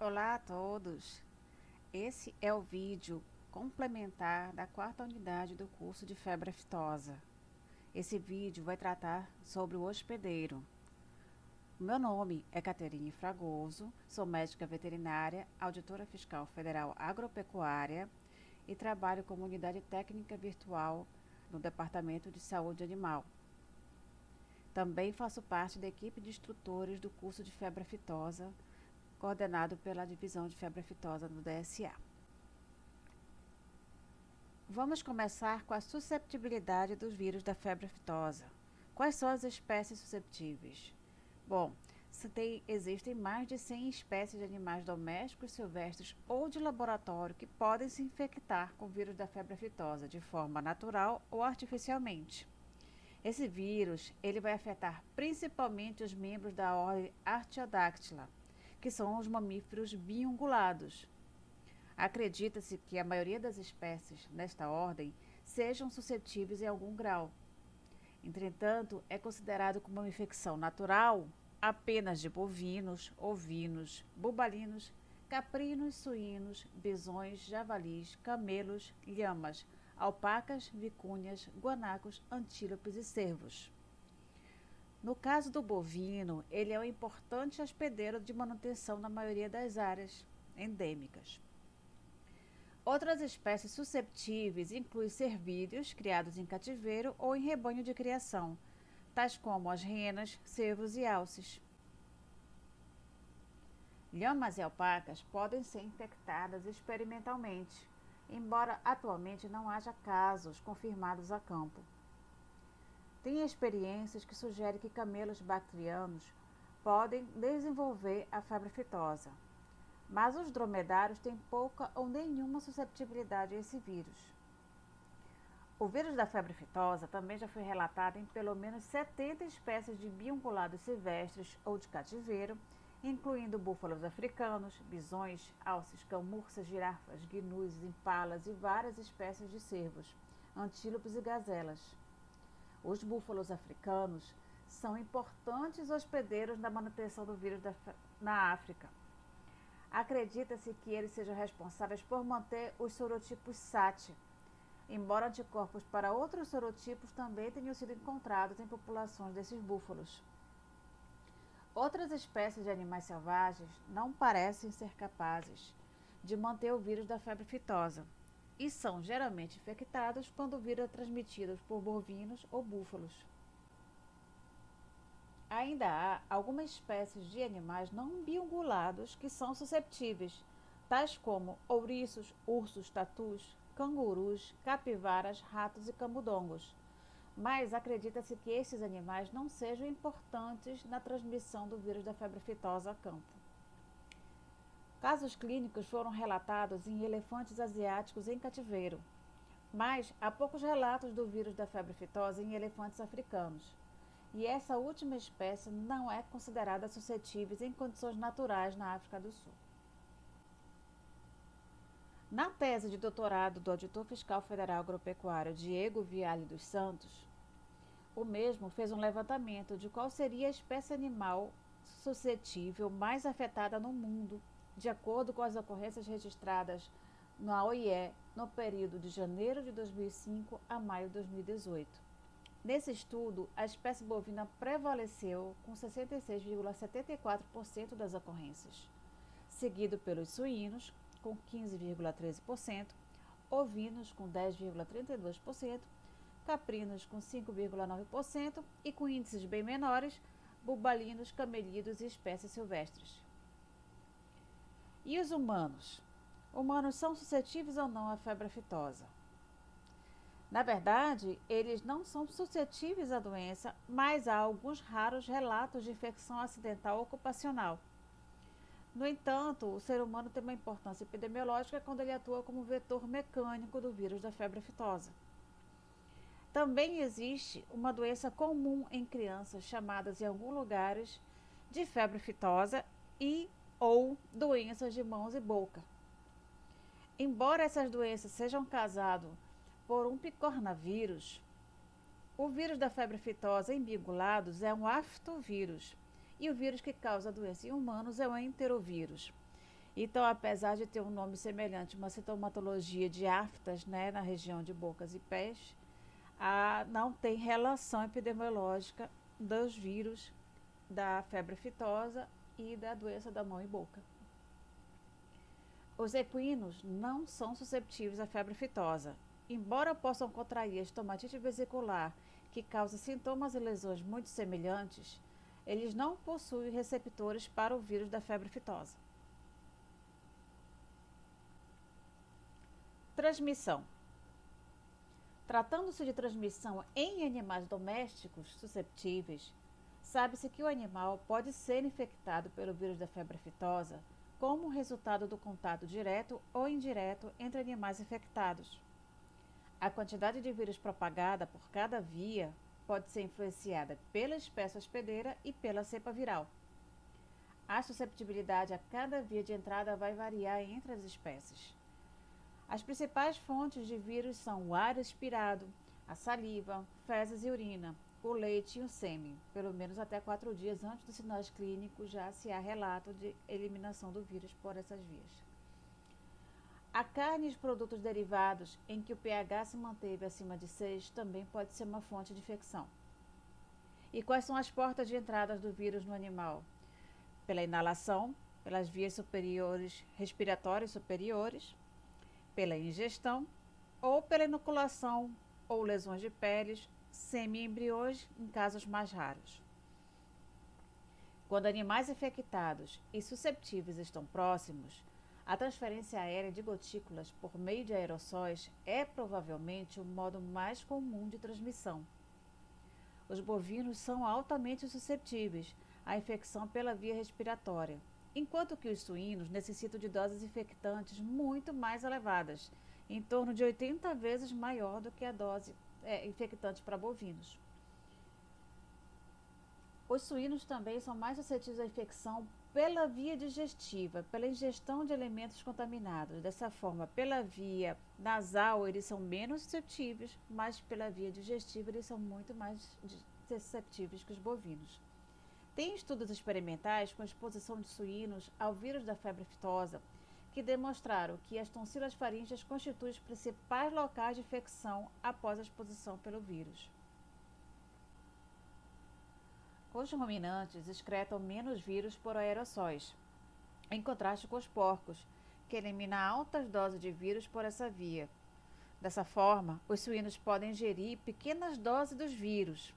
Olá a todos! Esse é o vídeo complementar da quarta unidade do curso de febre aftosa. Esse vídeo vai tratar sobre o hospedeiro. O meu nome é Caterine Fragoso, sou médica veterinária, auditora fiscal federal agropecuária e trabalho como unidade técnica virtual no Departamento de Saúde Animal. Também faço parte da equipe de instrutores do curso de febre aftosa, coordenado pela Divisão de Febre Aftosa do DSA. Vamos começar com a susceptibilidade dos vírus da febre aftosa. Quais são as espécies susceptíveis? Bom, existem mais de 100 espécies de animais domésticos, silvestres ou de laboratório que podem se infectar com o vírus da febre aftosa de forma natural ou artificialmente. Esse vírus ele vai afetar principalmente os membros da ordem Artiodactyla, que são os mamíferos biungulados. Acredita-se que a maioria das espécies nesta ordem sejam suscetíveis em algum grau. Entretanto, é considerado como uma infecção natural apenas de bovinos, ovinos, bubalinos, caprinos, suínos, bisões, javalis, camelos, lhamas, alpacas, vicúnias, guanacos, antílopes e cervos. No caso do bovino, ele é um importante hospedeiro de manutenção na maioria das áreas endêmicas. Outras espécies susceptíveis incluem cervídeos criados em cativeiro ou em rebanho de criação, tais como as renas, cervos e alces. Lhamas e alpacas podem ser infectadas experimentalmente, embora atualmente não haja casos confirmados a campo. Tem experiências que sugerem que camelos bactrianos podem desenvolver a febre aftosa, mas os dromedários têm pouca ou nenhuma susceptibilidade a esse vírus. O vírus da febre aftosa também já foi relatado em pelo menos 70 espécies de biungulados silvestres ou de cativeiro, incluindo búfalos africanos, bisões, alces, camurças, girafas, gnus, impalas e várias espécies de cervos, antílopes e gazelas. Os búfalos africanos são importantes hospedeiros na manutenção do vírus na África. Acredita-se que eles sejam responsáveis por manter os sorotipos SAT, embora anticorpos para outros sorotipos também tenham sido encontrados em populações desses búfalos. Outras espécies de animais selvagens não parecem ser capazes de manter o vírus da febre aftosa e são geralmente infectados quando o vírus é transmitido por bovinos ou búfalos. Ainda há algumas espécies de animais não biungulados que são susceptíveis, tais como ouriços, ursos, tatus, cangurus, capivaras, ratos e camundongos. Mas acredita-se que esses animais não sejam importantes na transmissão do vírus da febre aftosa a campo. Casos clínicos foram relatados em elefantes asiáticos em cativeiro, mas há poucos relatos do vírus da febre aftosa em elefantes africanos. E essa última espécie não é considerada suscetível em condições naturais na África do Sul. Na tese de doutorado do auditor fiscal federal agropecuário Diego Viale dos Santos, o mesmo fez um levantamento de qual seria a espécie animal suscetível mais afetada no mundo, de acordo com as ocorrências registradas na OIE no período de janeiro de 2005 a maio de 2018. Nesse estudo, a espécie bovina prevaleceu com 66,74% das ocorrências, seguido pelos suínos, com 15,13%, ovinos, com 10,32%, caprinos, com 5,9% e, com índices bem menores, bubalinos, camelídeos e espécies silvestres. E os humanos? Humanos são suscetíveis ou não à febre aftosa? Na verdade, eles não são suscetíveis à doença, mas há alguns raros relatos de infecção acidental ocupacional. No entanto, o ser humano tem uma importância epidemiológica quando ele atua como vetor mecânico do vírus da febre aftosa. Também existe uma doença comum em crianças chamadas em alguns lugares de febre aftosa e ou doenças de mãos e boca. Embora essas doenças sejam causadas por um picornavírus, o vírus da febre aftosa em biungulados é um aftovírus e o vírus que causa a doença em humanos é o enterovírus. Então, apesar de ter um nome semelhante, uma sintomatologia de aftas, né, na região de bocas e pés, não tem relação epidemiológica dos vírus da febre aftosa e da doença da mão e boca. Os equinos não são susceptíveis à febre aftosa. Embora possam contrair a estomatite vesicular, que causa sintomas e lesões muito semelhantes, eles não possuem receptores para o vírus da febre aftosa. Transmissão. Tratando-se de transmissão em animais domésticos susceptíveis, sabe-se que o animal pode ser infectado pelo vírus da febre aftosa como resultado do contato direto ou indireto entre animais infectados. A quantidade de vírus propagada por cada via pode ser influenciada pela espécie hospedeira e pela cepa viral. A susceptibilidade a cada via de entrada vai variar entre as espécies. As principais fontes de vírus são o ar expirado, a saliva, fezes e urina, o leite e o sêmen. Pelo menos até 4 dias antes dos sinais clínicos já se há relato de eliminação do vírus por essas vias. A carne e os produtos derivados em que o pH se manteve acima de 6 também pode ser uma fonte de infecção. E quais são as portas de entrada do vírus no animal? Pela inalação, pelas vias superiores, respiratórias superiores, pela ingestão ou pela inoculação ou lesões de peles, semi-embriões em casos mais raros. Quando animais infectados e susceptíveis estão próximos, a transferência aérea de gotículas por meio de aerossóis é provavelmente o modo mais comum de transmissão. Os bovinos são altamente suscetíveis à infecção pela via respiratória, enquanto que os suínos necessitam de doses infectantes muito mais elevadas, em torno de 80 vezes maior do que a dose infectante para bovinos. Os suínos também são mais suscetíveis à infecção pela via digestiva, pela ingestão de alimentos contaminados. Dessa forma, pela via nasal eles são menos suscetíveis, mas pela via digestiva eles são muito mais suscetíveis que os bovinos. Tem estudos experimentais com exposição de suínos ao vírus da febre aftosa que demonstraram que as tonsilas faríngeas constituem os principais locais de infecção após a exposição pelo vírus. Os ruminantes excretam menos vírus por aerossóis, em contraste com os porcos, que eliminam altas doses de vírus por essa via. Dessa forma, os suínos podem ingerir pequenas doses dos vírus,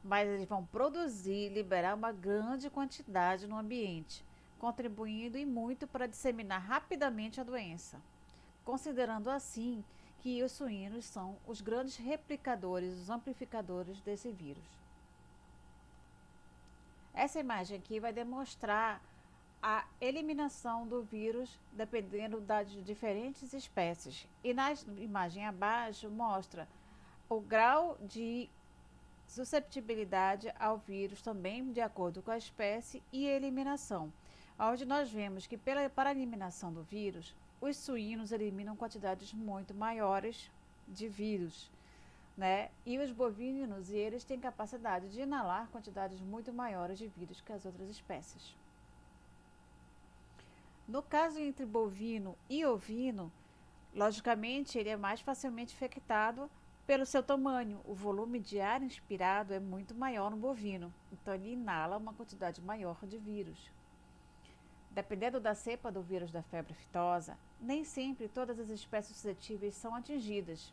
mas eles vão produzir e liberar uma grande quantidade no ambiente, contribuindo e muito para disseminar rapidamente a doença, considerando assim que os suínos são os grandes replicadores, os amplificadores desse vírus. Essa imagem aqui vai demonstrar a eliminação do vírus dependendo das diferentes espécies. E na imagem abaixo mostra o grau de susceptibilidade ao vírus também de acordo com a espécie e eliminação, onde nós vemos que para a eliminação do vírus, os suínos eliminam quantidades muito maiores de vírus, né? E os bovinos, eles têm capacidade de inalar quantidades muito maiores de vírus que as outras espécies. No caso entre bovino e ovino, logicamente ele é mais facilmente infectado pelo seu tamanho. O volume de ar inspirado é muito maior no bovino, então ele inala uma quantidade maior de vírus. Dependendo da cepa do vírus da febre aftosa, nem sempre todas as espécies suscetíveis são atingidas,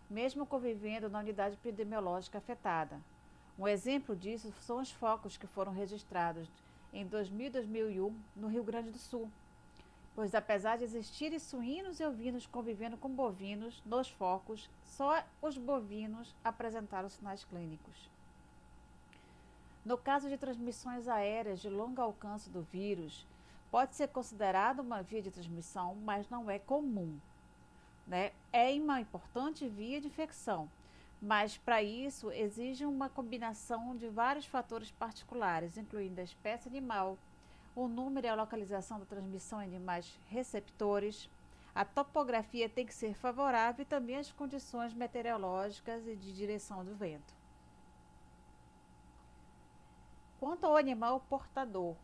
mesmo convivendo na unidade epidemiológica afetada. Um exemplo disso são os focos que foram registrados em 2000 e 2001 no Rio Grande do Sul, pois apesar de existirem suínos e ovinos convivendo com bovinos nos focos, só os bovinos apresentaram sinais clínicos. No caso de transmissões aéreas de longo alcance do vírus, pode ser considerado uma via de transmissão, mas não é comum, né? É uma importante via de infecção, mas para isso exige uma combinação de vários fatores particulares, incluindo a espécie animal, o número e a localização da transmissão em animais receptores, a topografia tem que ser favorável e também as condições meteorológicas e de direção do vento. Quanto ao animal portador,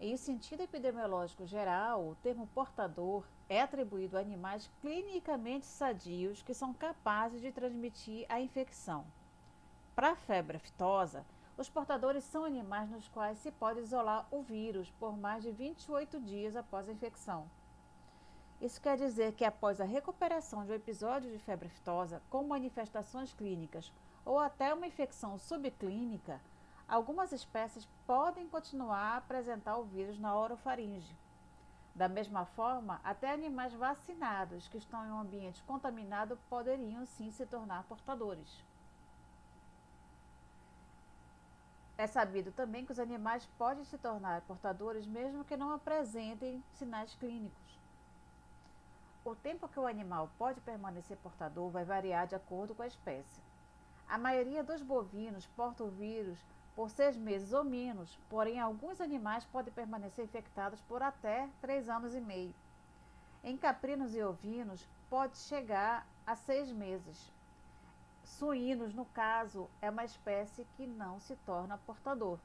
Em sentido epidemiológico geral, o termo portador é atribuído a animais clinicamente sadios que são capazes de transmitir a infecção. Para a febre aftosa, os portadores são animais nos quais se pode isolar o vírus por mais de 28 dias após a infecção. Isso quer dizer que após a recuperação de um episódio de febre aftosa com manifestações clínicas ou até uma infecção subclínica, algumas espécies podem continuar a apresentar o vírus na orofaringe. Da mesma forma, até animais vacinados que estão em um ambiente contaminado poderiam sim se tornar portadores. É sabido também que os animais podem se tornar portadores mesmo que não apresentem sinais clínicos. O tempo que o animal pode permanecer portador vai variar de acordo com a espécie. A maioria dos bovinos porta o vírus por 6 meses ou menos, porém alguns animais podem permanecer infectados por até 3 anos e meio. Em caprinos e ovinos, pode chegar a 6 meses. Suínos, no caso, é uma espécie que não se torna portador.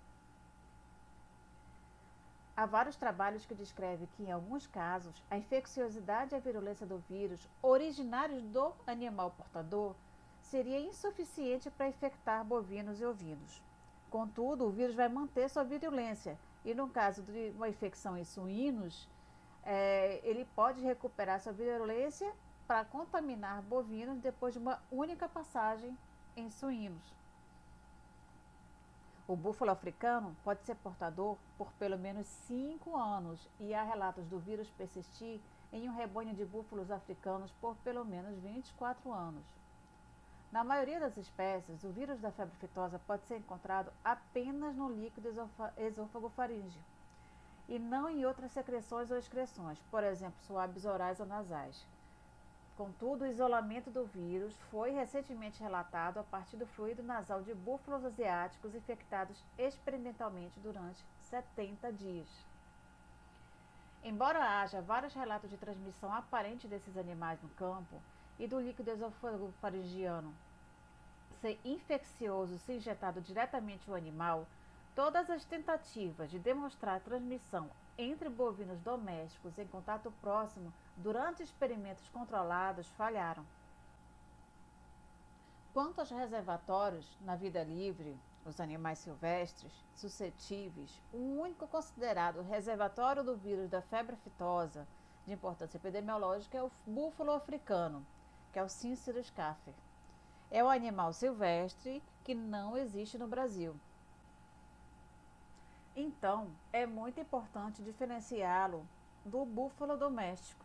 Há vários trabalhos que descrevem que, em alguns casos, a infecciosidade e a virulência do vírus, originários do animal portador, seria insuficiente para infectar bovinos e ovinos. Contudo, o vírus vai manter sua virulência e, no caso de uma infecção em suínos, ele pode recuperar sua virulência para contaminar bovinos depois de uma única passagem em suínos. O búfalo africano pode ser portador por pelo menos 5 anos e há relatos do vírus persistir em um rebanho de búfalos africanos por pelo menos 24 anos. Na maioria das espécies, o vírus da febre aftosa pode ser encontrado apenas no líquido esôfago-faríngeo e não em outras secreções ou excreções, por exemplo, suaves orais ou nasais. Contudo, o isolamento do vírus foi recentemente relatado a partir do fluido nasal de búfalos asiáticos infectados experimentalmente durante 70 dias. Embora haja vários relatos de transmissão aparente desses animais no campo e do líquido esôfago-faringiano ser infeccioso se injetado diretamente no animal, todas as tentativas de demonstrar transmissão entre bovinos domésticos em contato próximo durante experimentos controlados falharam. Quanto aos reservatórios na vida livre, os animais silvestres suscetíveis, o único considerado reservatório do vírus da febre aftosa de importância epidemiológica é o búfalo africano, que é o Cícero scapher. É um animal silvestre que não existe no Brasil. Então, é muito importante diferenciá-lo do búfalo doméstico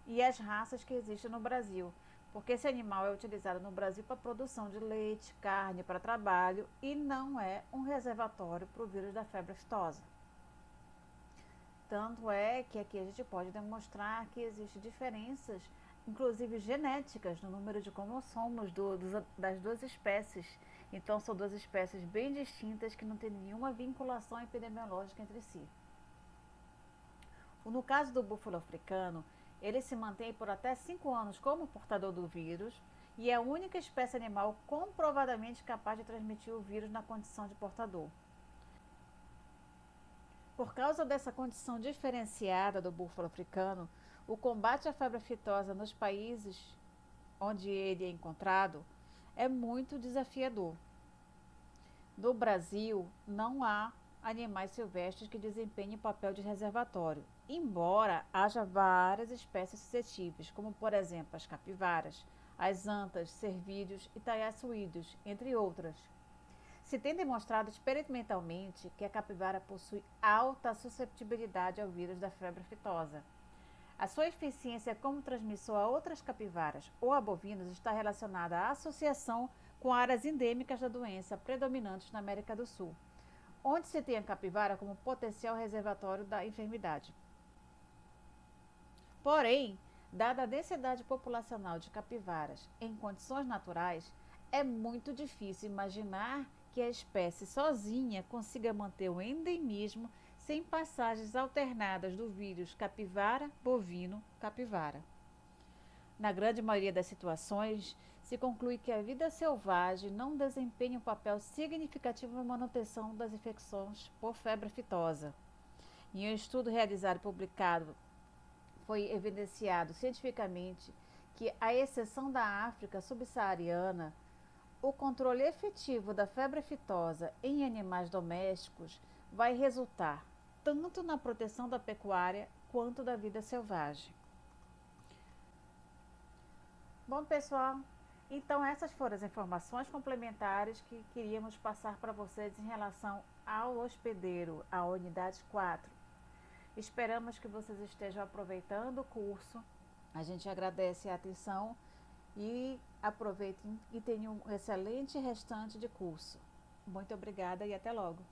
e as raças que existem no Brasil, porque esse animal é utilizado no Brasil para produção de leite, carne para trabalho e não é um reservatório para o vírus da febre aftosa. Tanto é que aqui a gente pode demonstrar que existem diferenças, inclusive genéticas, no número de cromossomos das duas espécies. Então, são duas espécies bem distintas que não têm nenhuma vinculação epidemiológica entre si. No caso do búfalo africano, ele se mantém por até 5 anos como portador do vírus e é a única espécie animal comprovadamente capaz de transmitir o vírus na condição de portador. Por causa dessa condição diferenciada do búfalo africano, o combate à febre aftosa nos países onde ele é encontrado é muito desafiador. No Brasil, não há animais silvestres que desempenhem papel de reservatório, embora haja várias espécies suscetíveis, como por exemplo as capivaras, as antas, cervídeos e taiaçuídeos, entre outras. Se tem demonstrado experimentalmente que a capivara possui alta susceptibilidade ao vírus da febre aftosa. A sua eficiência como transmissor a outras capivaras ou a bovinos está relacionada à associação com áreas endêmicas da doença predominantes na América do Sul, onde se tem a capivara como potencial reservatório da enfermidade. Porém, dada a densidade populacional de capivaras em condições naturais, é muito difícil imaginar que a espécie sozinha consiga manter o endemismo sem passagens alternadas do vírus capivara-bovino-capivara. Na grande maioria das situações, se conclui que a vida selvagem não desempenha um papel significativo na manutenção das infecções por febre aftosa. Em um estudo realizado e publicado, foi evidenciado cientificamente que, à exceção da África subsaariana, o controle efetivo da febre aftosa em animais domésticos vai resultar tanto na proteção da pecuária quanto da vida selvagem. Bom, pessoal, então essas foram as informações complementares que queríamos passar para vocês em relação ao hospedeiro, a unidade 4. Esperamos que vocês estejam aproveitando o curso. A gente agradece a atenção e aproveitem e tenham um excelente restante de curso. Muito obrigada e até logo.